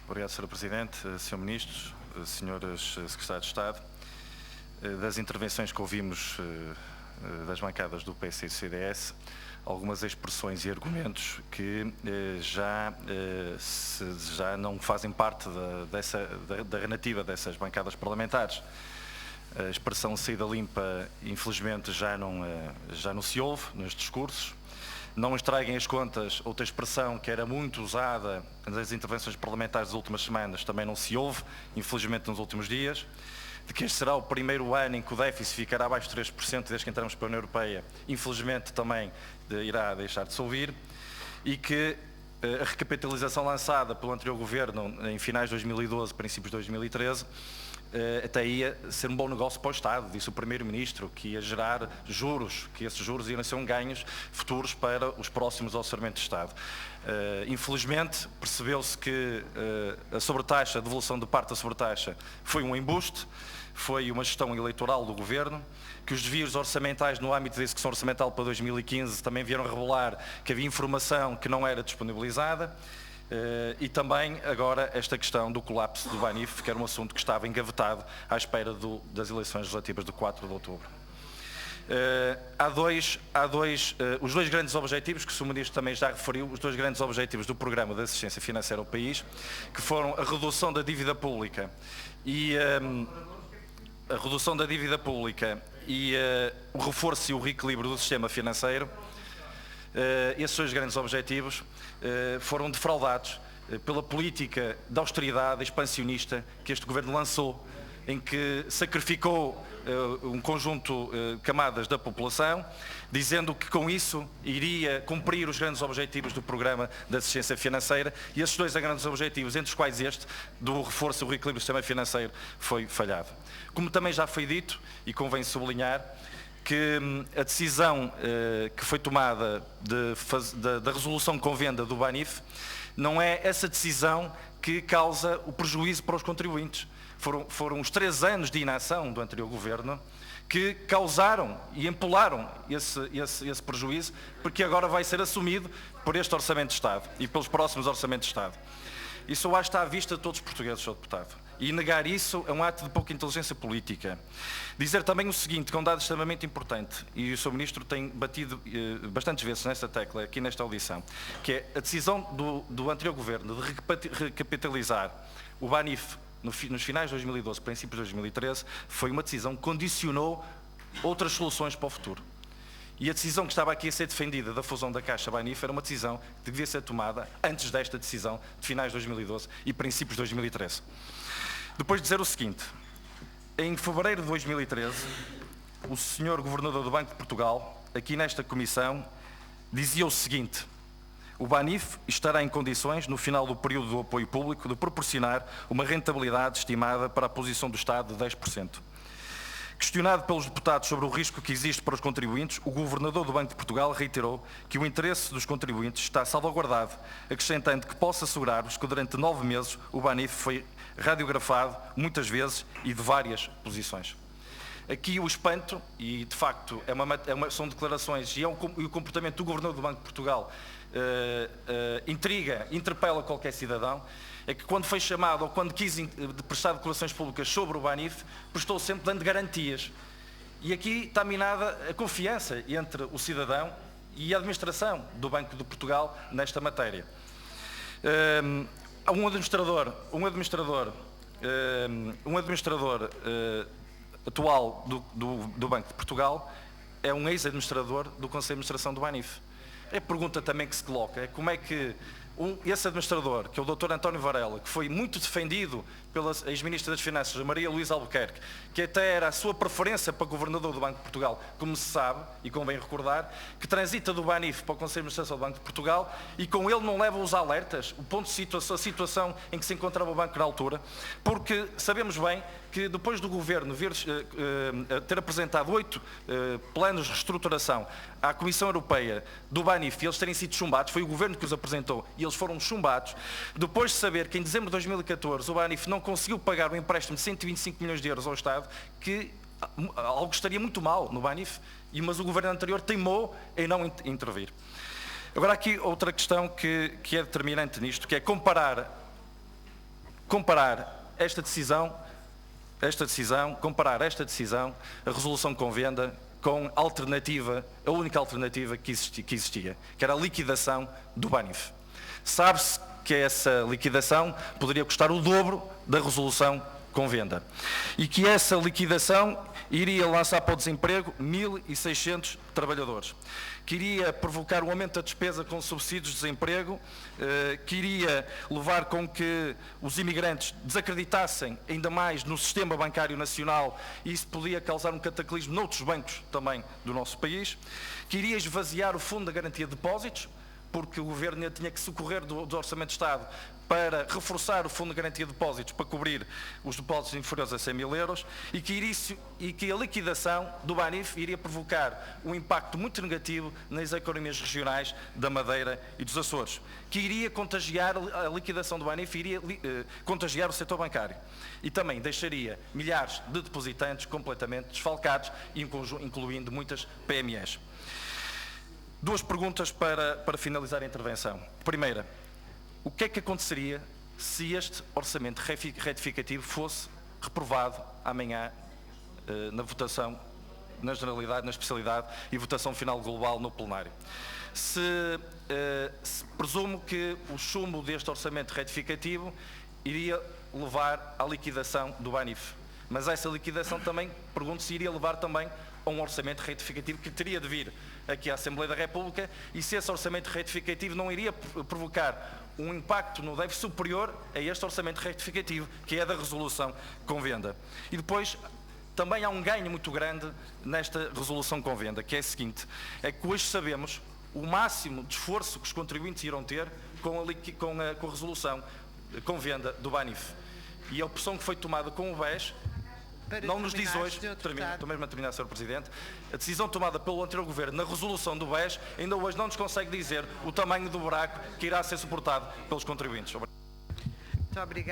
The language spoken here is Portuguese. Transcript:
Obrigado, Sr. Presidente, Sr. Ministro, Srs. Secretários de Estado. Das intervenções que ouvimos das bancadas do PS e do CDS, algumas expressões e argumentos que já não fazem parte da narrativa dessas bancadas parlamentares. A expressão saída limpa, infelizmente, já não se ouve nos discursos. Não estraguem as contas, outra expressão que era muito usada nas intervenções parlamentares das últimas semanas, também não se ouve, infelizmente, nos últimos dias. De que este será o primeiro ano em que o déficit ficará abaixo de 3% desde que entramos para a União Europeia, infelizmente também irá deixar de se ouvir. E que a recapitalização lançada pelo anterior Governo em finais de 2012, princípios de 2013, até ia ser um bom negócio para o Estado, disse o Primeiro-Ministro, que ia gerar juros, que esses juros iam ser ganhos futuros para os próximos orçamentos de Estado. Infelizmente, percebeu-se que a sobretaxa, a devolução de parte da sobretaxa foi um embuste, foi uma gestão eleitoral do Governo, que os desvios orçamentais no âmbito da execução orçamental para 2015 também vieram revelar que havia informação que não era disponibilizada. E também agora esta questão do colapso do Banif, que era um assunto que estava engavetado à espera das eleições legislativas de 4 de outubro. Os dois grandes objetivos, que o Sr. Ministro também já referiu, os dois grandes objetivos do Programa de Assistência Financeira ao País, que foram a redução da dívida pública e o reforço e o reequilíbrio do sistema financeiro. Esses dois grandes objetivos foram defraudados pela política de austeridade expansionista que este Governo lançou, em que sacrificou um conjunto de camadas da população, dizendo que com isso iria cumprir os grandes objetivos do Programa de Assistência Financeira, e esses dois grandes objetivos, entre os quais este, do reforço e o reequilíbrio do sistema financeiro, foi falhado. Como também já foi dito, e convém sublinhar, que a decisão que foi tomada da resolução com venda do Banif não é essa decisão que causa o prejuízo para os contribuintes. Foram os 3 anos de inação do anterior Governo que causaram e empolaram esse prejuízo, porque agora vai ser assumido por este Orçamento de Estado e pelos próximos Orçamentos de Estado. Isso eu acho que está à vista de todos os portugueses, Sr. Deputado. E negar isso é um ato de pouca inteligência política. Dizer também o seguinte, que é um dado extremamente importante, e o Sr. Ministro tem batido bastantes vezes nesta tecla, aqui nesta audição, que é a decisão do anterior Governo de recapitalizar o Banif nos finais de 2012, princípios de 2013, foi uma decisão que condicionou outras soluções para o futuro. E a decisão que estava aqui a ser defendida da fusão da Caixa Banif era uma decisão que devia ser tomada antes desta decisão de finais de 2012 e princípios de 2013. Depois de dizer o seguinte, em fevereiro de 2013, o Sr. Governador do Banco de Portugal, aqui nesta comissão, dizia o seguinte: o Banif estará em condições, no final do período do apoio público, de proporcionar uma rentabilidade estimada para a posição do Estado de 10%. Questionado pelos deputados sobre o risco que existe para os contribuintes, o Governador do Banco de Portugal reiterou que o interesse dos contribuintes está salvaguardado, acrescentando que posso assegurar-vos que durante 9 meses o Banif foi radiografado muitas vezes e de várias posições. Aqui o espanto, e de facto são declarações e o comportamento do Governador do Banco de Portugal interpela qualquer cidadão, é que quando foi chamado ou quando quis prestar declarações públicas sobre o Banif, prestou sempre dando garantias. E aqui está minada a confiança entre o cidadão e a administração do Banco de Portugal nesta matéria. Um administrador atual do Banco de Portugal é um ex-administrador do Conselho de Administração do Banif. A pergunta também que se coloca é como é que esse administrador, que é o Dr. António Varela, que foi muito defendido pela ex-ministra das Finanças, Maria Luísa Albuquerque, que até era a sua preferência para governador do Banco de Portugal, como se sabe, e convém recordar, que transita do Banif para o Conselho de Administração do Banco de Portugal e com ele não leva os alertas, o ponto de situação, a situação em que se encontrava o banco na altura, porque sabemos bem que depois do Governo ter apresentado 8 planos de reestruturação à Comissão Europeia do Banif e eles terem sido chumbados, foi o Governo que os apresentou e eles foram chumbados, depois de saber que em dezembro de 2014 o Banif não conseguiu pagar um empréstimo de 125 milhões de euros ao Estado, que algo estaria muito mal no Banif, mas o Governo anterior teimou em não intervir. Agora aqui outra questão que é determinante nisto, que é comparar comparar esta decisão, a resolução Convenda, com a única alternativa que existia, que era a liquidação do Banif. Sabe-se que essa liquidação poderia custar o dobro da resolução Convenda e que essa liquidação iria lançar para o desemprego 1.600 trabalhadores, que iria provocar um aumento da despesa com subsídios de desemprego, que iria levar com que os imigrantes desacreditassem ainda mais no sistema bancário nacional, e isso podia causar um cataclismo noutros bancos também do nosso país, que iria esvaziar o Fundo da Garantia de Depósitos, porque o Governo tinha que socorrer do Orçamento de Estado para reforçar o Fundo de Garantia de Depósitos para cobrir os depósitos inferiores a 100.000 euros e que a liquidação do Banif iria provocar um impacto muito negativo nas economias regionais da Madeira e dos Açores, que iria contagiar a liquidação do Banif, iria contagiar o setor bancário e também deixaria milhares de depositantes completamente desfalcados, incluindo muitas PMEs. Duas perguntas para finalizar a intervenção. Primeira, o que é que aconteceria se este orçamento retificativo fosse reprovado amanhã na votação, na generalidade, na especialidade e votação final global no plenário? Presumo que o chumbo deste orçamento retificativo iria levar à liquidação do Banif, mas essa liquidação também, pergunto se iria levar também a um orçamento retificativo que teria de vir aqui à Assembleia da República, e se esse orçamento retificativo não iria provocar um impacto no déficit superior a este orçamento retificativo, que é da resolução Convenda. E depois, também há um ganho muito grande nesta resolução Convenda, que é o seguinte, é que hoje sabemos o máximo de esforço que os contribuintes irão ter com a resolução Convenda do Banif. E a opção que foi tomada com o BES não nos diz hoje, estou mesmo a terminar, Sr. Presidente, a decisão tomada pelo anterior Governo na resolução do BES ainda hoje não nos consegue dizer o tamanho do buraco que irá ser suportado pelos contribuintes. Muito obrigado.